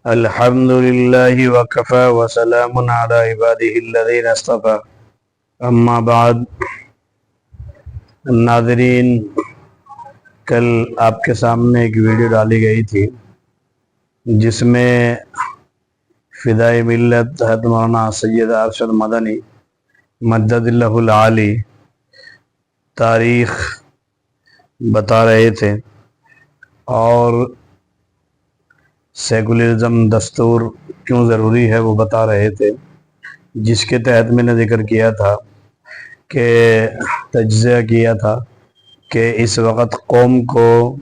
الحمد للہ وکفى وسلام علی عبادہ الذین اصطفى اما بعد۔ ناظرین، کل آپ کے سامنے ایک ویڈیو ڈالی گئی تھی جس میں فدائے ملت حضرت مولانا سید ارشد مدنی مدد اللہ العالی تاریخ بتا رہے تھے اور سیکولرزم دستور کیوں ضروری ہے وہ بتا رہے تھے، جس کے تحت میں نے ذکر کیا تھا کہ تجزیہ کیا تھا کہ اس وقت قوم کو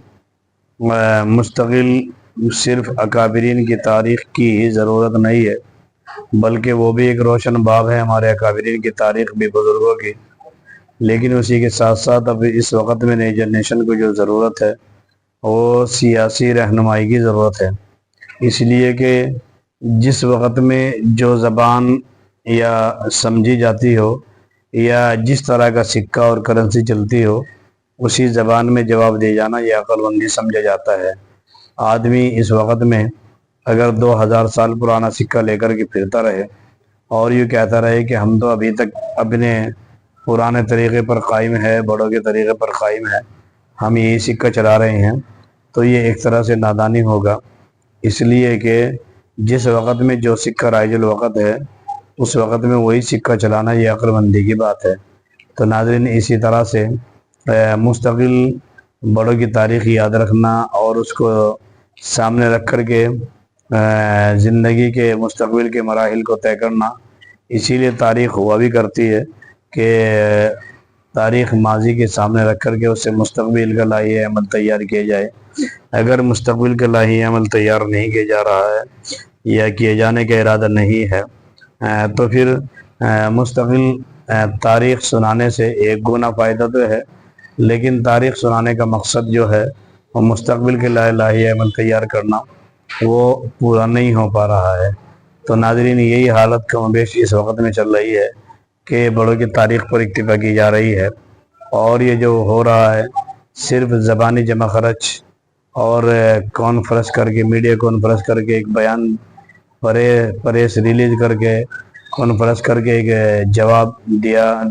مستقل صرف اکابرین کی تاریخ کی ہی ضرورت نہیں ہے، بلکہ وہ بھی ایک روشن باب ہے ہمارے اکابرین کی تاریخ بھی بزرگوں کی۔ لیکن اسی کے ساتھ ساتھ اب اس وقت میں نئی جنریشن کو جو ضرورت ہے وہ سیاسی رہنمائی کی ضرورت ہے، اس لیے کہ جس وقت میں جو زبان یا سمجھی جاتی ہو یا جس طرح کا سکہ اور کرنسی چلتی ہو اسی زبان میں جواب دے جانا یہ عقل مندی سمجھا جاتا ہے۔ آدمی اس وقت میں اگر 2000 سال پرانا سکہ لے کر کے پھرتا رہے اور یہ کہتا رہے کہ ہم تو ابھی تک اپنے پرانے طریقے پر قائم ہے، بڑوں کے طریقے پر قائم ہے، ہم یہی سکہ چلا رہے ہیں، تو یہ ایک طرح سے نادانی ہوگا، اس لیے کہ جس وقت میں جو سکہ رائج الوقت ہے اس وقت میں وہی سکہ چلانا یہ عقل مندی کی بات ہے۔ تو ناظرین، اسی طرح سے مستقل بڑوں کی تاریخ یاد رکھنا اور اس کو سامنے رکھ کر کے زندگی کے مستقبل کے مراحل کو طے کرنا، اسی لیے تاریخ ہوا بھی کرتی ہے کہ تاریخ ماضی کے سامنے رکھ کر کے اس سے مستقبل کا لائحہ عمل تیار کیا جائے۔ اگر مستقبل کا لائحہ عمل تیار نہیں کیا جا رہا ہے یا کیے جانے کا ارادہ نہیں ہے تو پھر مستقل تاریخ سنانے سے ایک گنا فائدہ تو ہے، لیکن تاریخ سنانے کا مقصد جو ہے وہ مستقبل کے لائحہ عمل تیار کرنا وہ پورا نہیں ہو پا رہا ہے۔ تو ناظرین، یہی حالت کم بیش اس وقت میں چل رہی ہے کہ بڑوں کی تاریخ پر اکتفا کی جا رہی ہے، اور یہ جو ہو رہا ہے صرف زبانی جمع خرچ اور کانفرنس کر کے، میڈیا کانفرنس کر کے ایک بیان پریس ریلیز کر کے کانفرنس کر کے ایک جواب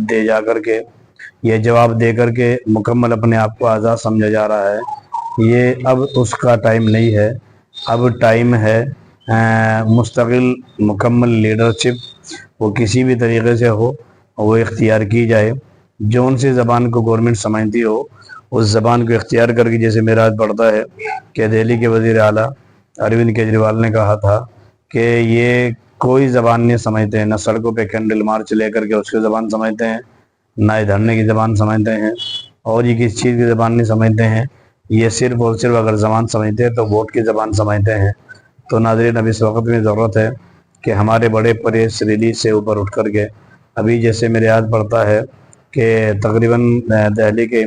دے جا کر کے یہ جواب دے کر کے مکمل اپنے آپ کو آزاد سمجھا جا رہا ہے، یہ اب اس کا ٹائم نہیں ہے۔ اب ٹائم ہے مستقل مکمل لیڈرشپ وہ کسی بھی طریقے سے ہو وہ اختیار کی جائے، جو ان سے زبان کو گورنمنٹ سمجھتی ہو اس زبان کو اختیار کر کے، جیسے میرا آج پڑھتا ہے کہ دہلی کے وزیر اعلیٰ اروند کیجریوال نے کہا تھا کہ یہ کوئی زبان نہیں سمجھتے ہیں، نہ سڑکوں پہ کینڈل مارچ لے کر کے اس کی زبان سمجھتے ہیں، نہ دھرنے کی زبان سمجھتے ہیں، اور یہ کس چیز کی زبان نہیں سمجھتے ہیں، یہ صرف اور صرف اگر زبان سمجھتے ہیں تو ووٹ کی زبان سمجھتے ہیں۔ تو ناظرین، اب اس وقت میں ضرورت ہے کہ ہمارے بڑے پریس ریلیز سے اوپر اٹھ کر کے، ابھی جیسے میرے یاد پڑتا ہے کہ تقریباً دہلی کے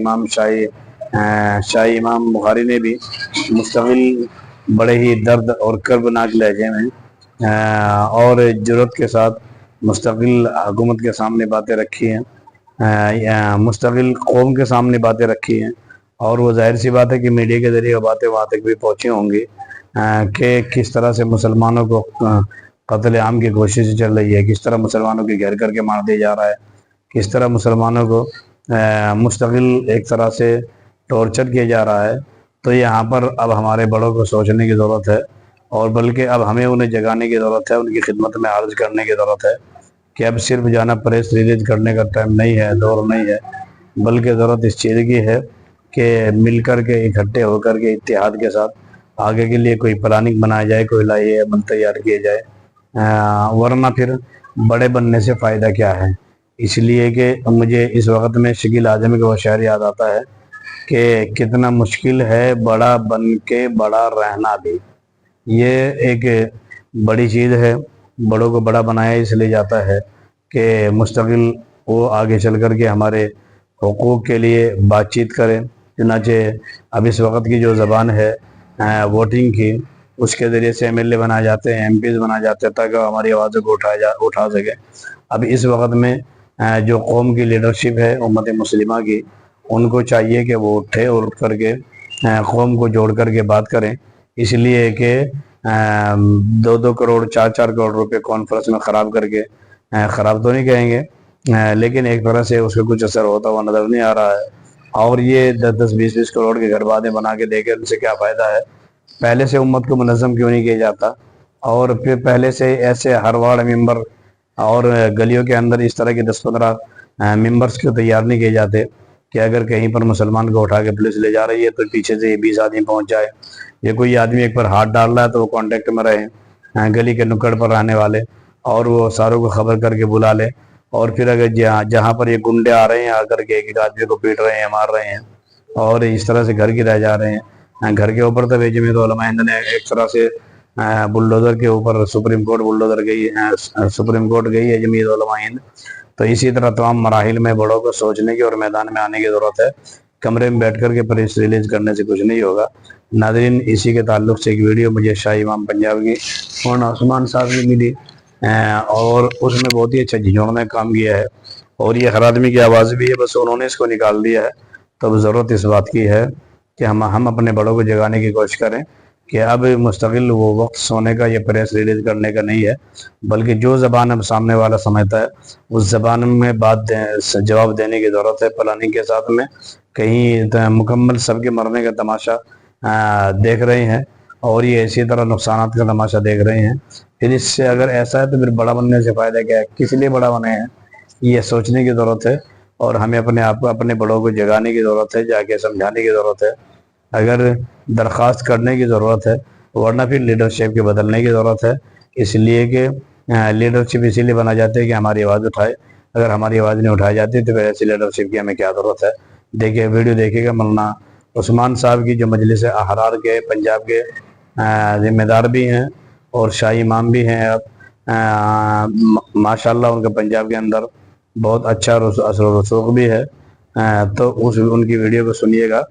شاہی امام بخاری نے بھی مستقل بڑے ہی درد اور کربناک لہجے میں اور جرأت کے ساتھ مستقل حکومت کے سامنے باتیں رکھی ہیں، مستقل قوم کے سامنے باتیں رکھی ہیں، اور وہ ظاہر سی بات ہے کہ میڈیا کے ذریعے باتیں وہاں تک بھی پہنچی ہوں گی کہ کس طرح سے مسلمانوں کو قتل عام کی کوشش چل رہی ہے، کس طرح مسلمانوں کی گھیر کر کے مار دیا جا رہا ہے، کس طرح مسلمانوں کو مستقل ایک طرح سے ٹارچر کیا جا رہا ہے۔ تو یہاں پر اب ہمارے بڑوں کو سوچنے کی ضرورت ہے، اور بلکہ اب ہمیں انہیں جگانے کی ضرورت ہے، ان کی خدمت میں عرض کرنے کی ضرورت ہے کہ اب صرف جانا پریس ریلیز کرنے کا ٹائم نہیں ہے، دور نہیں ہے، بلکہ ضرورت اس چیز کی ہے کہ مل کر کے اکٹھے ہو کر کے اتحاد کے ساتھ آگے کے لیے کوئی پلاننگ بنایا جائے، کوئی لائحہ عمل تیار کیے جائے، ورنہ پھر بڑے بننے سے فائدہ کیا ہے۔ اس لیے کہ مجھے اس وقت میں شکیل اعظمی کا وہ شعر یاد آتا ہے کہ کتنا مشکل ہے بڑا بن کے بڑا رہنا بھی۔ یہ ایک بڑی چیز ہے، بڑوں کو بڑا بنایا اس لیے جاتا ہے کہ مستقل وہ آگے چل کر کے ہمارے حقوق کے لیے بات چیت کریں۔ چنانچہ اب اس وقت کی جو زبان ہے ووٹنگ کی، اس کے ذریعے سے MLA بنائے جاتے ہیں، MPs بنائے جاتے ہیں تاکہ ہماری آوازوں کو اٹھا سکے۔ اب اس وقت میں جو قوم کی لیڈرشپ ہے امت مسلمہ کی، ان کو چاہیے کہ وہ اٹھے اور اٹھ کر کے قوم کو جوڑ کر کے بات کریں، اس لیے کہ 2-2 کروڑ 4-4 کروڑ روپے کانفرنس میں خراب کر کے، خراب تو نہیں کہیں گے لیکن ایک طرح سے اس کا کچھ اثر ہوتا ہوا نظر نہیں آ رہا ہے۔ اور یہ 10-10 20-20 کروڑ کے گھر باتیں بنا کے دے کے ان سے کیا فائدہ ہے؟ پہلے سے امت کو منظم کیوں نہیں کیا جاتا؟ اور پھر پہلے سے ایسے ہر وارڈ ممبر اور گلیوں کے اندر اس طرح کے 10-15 ممبرز کو تیار نہیں کیے جاتے کہ اگر کہیں پر مسلمان کو اٹھا کے پولیس لے جا رہی ہے تو پیچھے سے 20 آدمی پہنچ جائے، یا کوئی آدمی ایک پر ہاتھ ڈال رہا ہے تو وہ کانٹیکٹ میں رہے، گلی کے نکڑ پر رہنے والے، اور وہ ساروں کو خبر کر کے بلا لے، اور پھر اگر جہاں پر یہ گنڈے آ رہے ہیں آ کر کے ایک آدمی کو پیٹ رہے ہیں، مار رہے ہیں، اور اس طرح سے گھر کی رہ جا رہے ہیں، گھر کے اوپر تو جمعیت علماء ہند نے ایک طرح سے بلڈوزر کے اوپر سپریم کورٹ بلڈوزر گئی ہے، سپریم کورٹ گئی ہے جمعیت علماء ہند۔ تو اسی طرح تمام مراحل میں بڑوں کو سوچنے کی اور میدان میں آنے کی ضرورت ہے، کمرے میں بیٹھ کر کے پریس ریلیز کرنے سے کچھ نہیں ہوگا۔ ناظرین، اسی کے تعلق سے ایک ویڈیو مجھے شاہ امام پنجاب کی مولانا عثمان صاحب کی ملی، اور اس میں بہت ہی اچھا جھنجھوڑنے کا کام کیا ہے، اور یہ ہر آدمی کی آواز بھی ہے، بس انہوں نے اس کو نکال دیا ہے۔ تو ضرورت اس بات کی ہے کہ ہم اپنے بڑوں کو جگانے کی کوشش کریں کہ اب مستقل وہ وقت سونے کا یا پریس ریلیز کرنے کا نہیں ہے، بلکہ جو زبان اب سامنے والا سمجھتا ہے اس زبان میں جواب دینے کی ضرورت ہے۔ پلاننگ کے ساتھ میں کہیں مکمل سب کے مرنے کا تماشا دیکھ رہے ہیں، اور یہ اسی طرح نقصانات کا تماشا دیکھ رہے ہیں۔ پھر اس سے اگر ایسا ہے تو پھر بڑا بننے سے فائدہ کیا ہے؟ کس لیے بڑا بنے ہیں؟ یہ سوچنے کی ضرورت ہے، اور ہمیں اپنے آپ کو اپنے بڑوں کو جگانے کی ضرورت ہے، جا کے سمجھانے کی ضرورت ہے، اگر درخواست کرنے کی ضرورت ہے، ورنہ پھر لیڈرشپ کے بدلنے کی ضرورت ہے۔ اس لیے کہ لیڈرشپ اسی لیے بنا جاتے ہے کہ ہماری آواز اٹھائے، اگر ہماری آواز نہیں اٹھائی جاتی تو پھر ایسی لیڈرشپ کی ہمیں کیا ضرورت ہے؟ دیکھیے ویڈیو دیکھیے گا، مولانا عثمان صاحب کی جو مجلس احرار کے پنجاب کے ذمہ دار بھی ہیں اور شاہی امام بھی ہیں، ماشاءاللہ ان کا پنجاب کے اندر بہت اچھا اثر و رسوخ بھی ہے، تو ان کی ویڈیو کو سنیے گا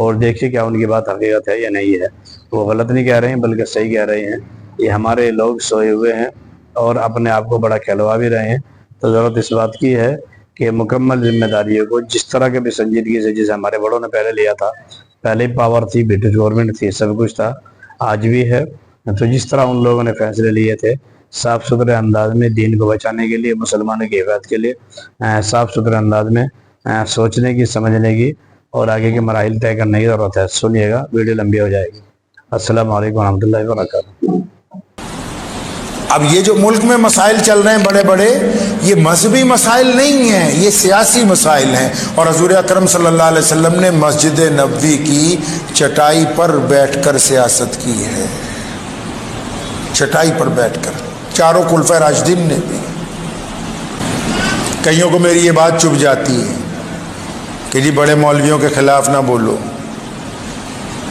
اور دیکھیے کیا ان کی بات حقیقت ہے یا نہیں ہے۔ وہ غلط نہیں کہہ رہے ہیں بلکہ صحیح کہہ رہے ہیں۔ یہ ہمارے لوگ سوئے ہوئے ہیں اور اپنے آپ کو بڑا کھلوا بھی رہے ہیں، تو ضرورت اس بات کی ہے کہ مکمل ذمہ داریوں کو جس طرح کے بھی سنجیدگی سے، جسے ہمارے بڑوں نے پہلے لیا تھا، پہلے پاور تھی، برٹش گورنمنٹ تھی، سب کچھ تھا، آج بھی ہے، تو جس طرح ان لوگوں نے فیصلے لیے تھے صاف ستھرے انداز میں دین کو بچانے کے لیے، مسلمانوں کی حفاظت کے لیے، صاف ستھرے انداز میں سوچنے کی، سمجھنے کی اور آگے کے مراحل طے کرنے کی ضرورت ہے۔ سنیے گا، ویڈیو لمبی ہو جائے گی۔ السلام علیکم ورحمۃ اللہ وبرکاتہ۔ اب یہ جو ملک میں مسائل چل رہے ہیں بڑے بڑے، یہ مذہبی مسائل نہیں ہیں، یہ سیاسی مسائل ہیں، اور حضور اکرم صلی اللہ علیہ وسلم نے مسجد نبوی کی چٹائی پر بیٹھ کر سیاست کی ہے، چٹائی پر بیٹھ کر، چاروں خلفائے راشدین نے بھی۔ کئیوں کو میری یہ بات چبھ جاتی ہے کہ جی بڑے مولویوں کے خلاف نہ بولو،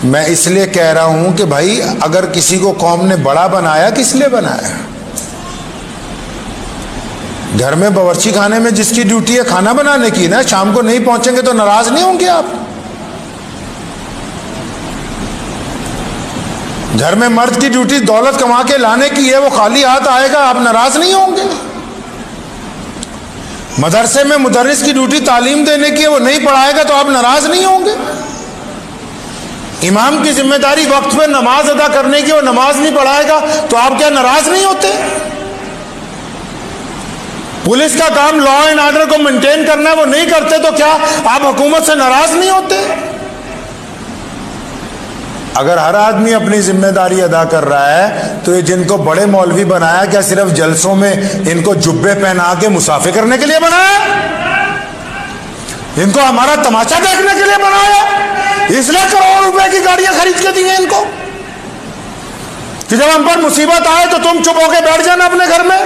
میں اس لیے کہہ رہا ہوں کہ بھائی اگر کسی کو قوم نے بڑا بنایا، کس لیے بنایا؟ گھر میں باورچی خانے میں جس کی ڈیوٹی ہے کھانا بنانے کی نا، شام کو نہیں پہنچیں گے تو ناراض نہیں ہوں گے آپ؟ گھر میں مرد کی ڈیوٹی دولت کما کے لانے کی ہے، وہ خالی ہاتھ آئے گا، آپ ناراض نہیں ہوں گے؟ مدرسے میں مدرس کی ڈیوٹی تعلیم دینے کی ہے، وہ نہیں پڑھائے گا تو آپ ناراض نہیں ہوں گے؟ امام کی ذمہ داری وقت پہ نماز ادا کرنے کی، وہ نماز نہیں پڑھائے گا تو آپ کیا ناراض نہیں ہوتے؟ پولیس کا کام لا اینڈ آرڈر کو مینٹین کرنا ہے، وہ نہیں کرتے تو کیا آپ حکومت سے ناراض نہیں ہوتے؟ اگر ہر آدمی اپنی ذمہ داری ادا کر رہا ہے تو یہ جن کو بڑے مولوی بنایا، کیا صرف جلسوں میں ان کو جبے پہنا کے مسافر کرنے کے لیے بنایا؟ ان کو ہمارا تماشا دیکھنے کے لیے بنایا؟ اس لیے کروڑ روپے کی گاڑیاں خرید کے دی ہیں ان کو کہ جب ہم پر مصیبت آئے تو تم چپ ہو کے بیٹھ جانا اپنے گھر میں؟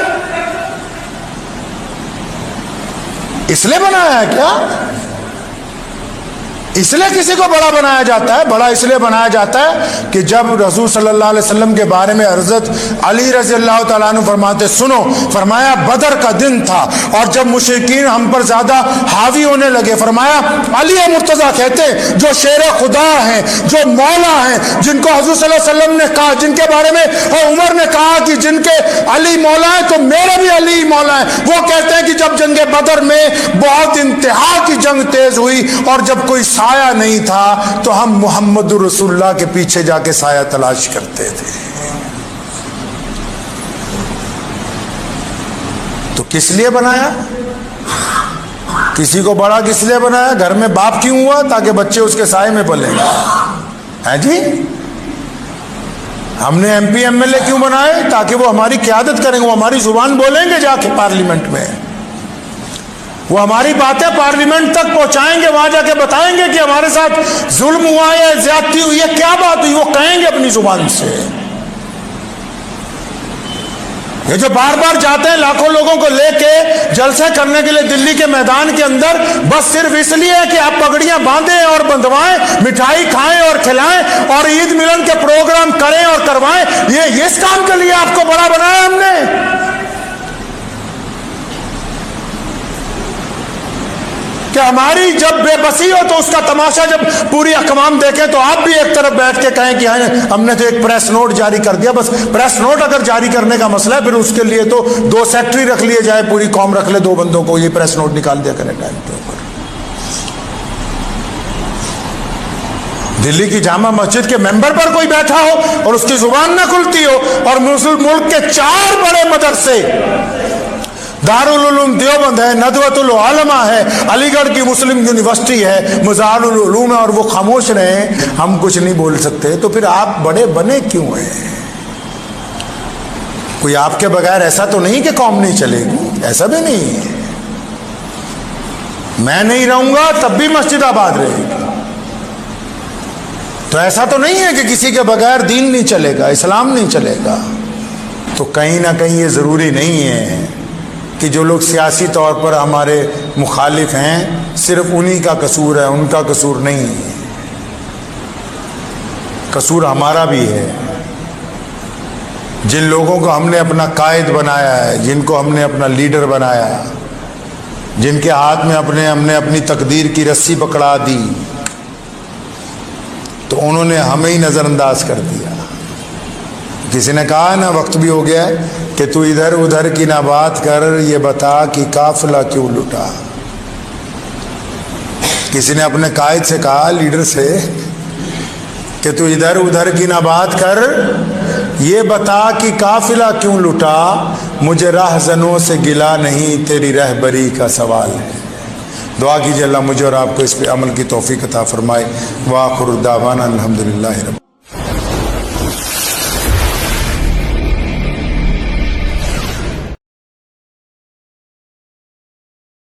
اس لیے بنایا ہے کیا؟ اس لیے کسی کو بڑا بنایا جاتا ہے؟ بڑا اس لیے بنایا جاتا ہے کہ جب رسول صلی اللہ علیہ وسلم کے بارے میں حضرت علی رضی اللہ تعالیٰ عنہ فرماتے، سنو، فرمایا بدر کا دن تھا اور جب مشرکین ہم پر زیادہ حاوی ہونے لگے، فرمایا علی مرتضیٰ کہتے جو شیر خدا ہیں، جو مولا ہیں، جن کو حضور صلی اللہ علیہ وسلم نے کہا، جن کے بارے میں عمر نے کہا کہ جن کے علی مولا ہیں تو میرے بھی علی مولا ہیں، وہ کہتے ہیں کہ جب جنگ بدر میں بہت انتہا کی جنگ تیز ہوئی اور جب کوئی سایہ نہیں تھا تو ہم محمد رسول اللہ کے پیچھے جا کے سایہ تلاش کرتے تھے۔ تو کس لیے بنایا؟ کسی کو بڑا کس لیے بنایا؟ گھر میں باپ کیوں ہوا؟ تاکہ بچے اس کے سائے میں پلیں ہیں جی۔ ہم نے M P M L A کیوں بنائے؟ تاکہ وہ ہماری قیادت کریں گے، وہ ہماری زبان بولیں گے جا کے پارلیمنٹ میں، وہ ہماری باتیں پارلیمنٹ تک پہنچائیں گے، وہاں جا کے بتائیں گے کہ ہمارے ساتھ ظلم ہوا ہے، زیادتی ہوئی ہے، کیا بات ہوئی، وہ کہیں گے اپنی زبان سے۔ یہ جو بار بار جاتے ہیں لاکھوں لوگوں کو لے کے جلسے کرنے کے لیے دلی کے میدان کے اندر، بس صرف اس لیے کہ آپ پگڑیاں باندھیں اور بندھوائیں، مٹھائی کھائیں اور کھلائیں اور عید ملن کے پروگرام کریں اور کروائیں، یہ اس کام کے لیے آپ کو بڑا بنایا ہم نے؟ کہ ہماری جب بے بسی ہو تو اس کا تماشا جب پوری اقوام دیکھیں تو آپ بھی ایک طرف بیٹھ کے کہیں کہ ہم نے تو ایک پریس نوٹ جاری کر دیا۔ بس پریس نوٹ اگر جاری کرنے کا مسئلہ ہے پھر اس کے لیے تو 2 سیکٹری رکھ لیے جائے، پوری قوم رکھ لے 2 بندوں کو، یہ پریس نوٹ نکال دیا کریں ٹائم کے اوپر۔ دلی کی جامع مسجد کے ممبر پر کوئی بیٹھا ہو اور اس کی زبان نہ کھلتی ہو، اور ملک کے 4 بڑے مدرسے، دارالعلوم دیوبند ہے، ندوۃ العلماء ہے، علی گڑھ کی مسلم یونیورسٹی ہے، مزار العلوم ہے، اور وہ خاموش رہے، ہم کچھ نہیں بول سکتے، تو پھر آپ بڑے بنے کیوں ہیں؟ کوئی آپ کے بغیر ایسا تو نہیں کہ قوم نہیں چلے گی، ایسا بھی نہیں ہے۔ میں نہیں رہوں گا تب بھی مسجد آباد رہے گی، تو ایسا تو نہیں ہے کہ کسی کے بغیر دین نہیں چلے گا، اسلام نہیں چلے گا۔ تو کہیں نہ کہیں یہ ضروری نہیں ہے کہ جو لوگ سیاسی طور پر ہمارے مخالف ہیں صرف انہی کا قصور ہے، ان کا قصور نہیں ہے، قصور ہمارا بھی ہے۔ جن لوگوں کو ہم نے اپنا قائد بنایا ہے، جن کو ہم نے اپنا لیڈر بنایا، جن کے ہاتھ میں ہم نے اپنی تقدیر کی رسی پکڑا دی، تو انہوں نے ہمیں ہی نظر انداز کر دیا۔ کسی نے کہا نا، وقت بھی ہو گیا ہے، کہ تو ادھر ادھر کی نہ بات کر، یہ بتا کہ قافلہ کیوں لٹا۔ کسی نے اپنے قائد سے کہا، لیڈر سے، کہ تو ادھر ادھر کی نہ بات کر، یہ بتا کہ قافلہ کیوں لٹا، مجھے راہزنوں سے گلا نہیں، تیری رہبری کا سوال ہے۔ دعا کیجیے اللہ مجھے اور آپ کو اس پہ عمل کی توفیق عطا فرمائے۔ وآخر دعوانا الحمدللہ رب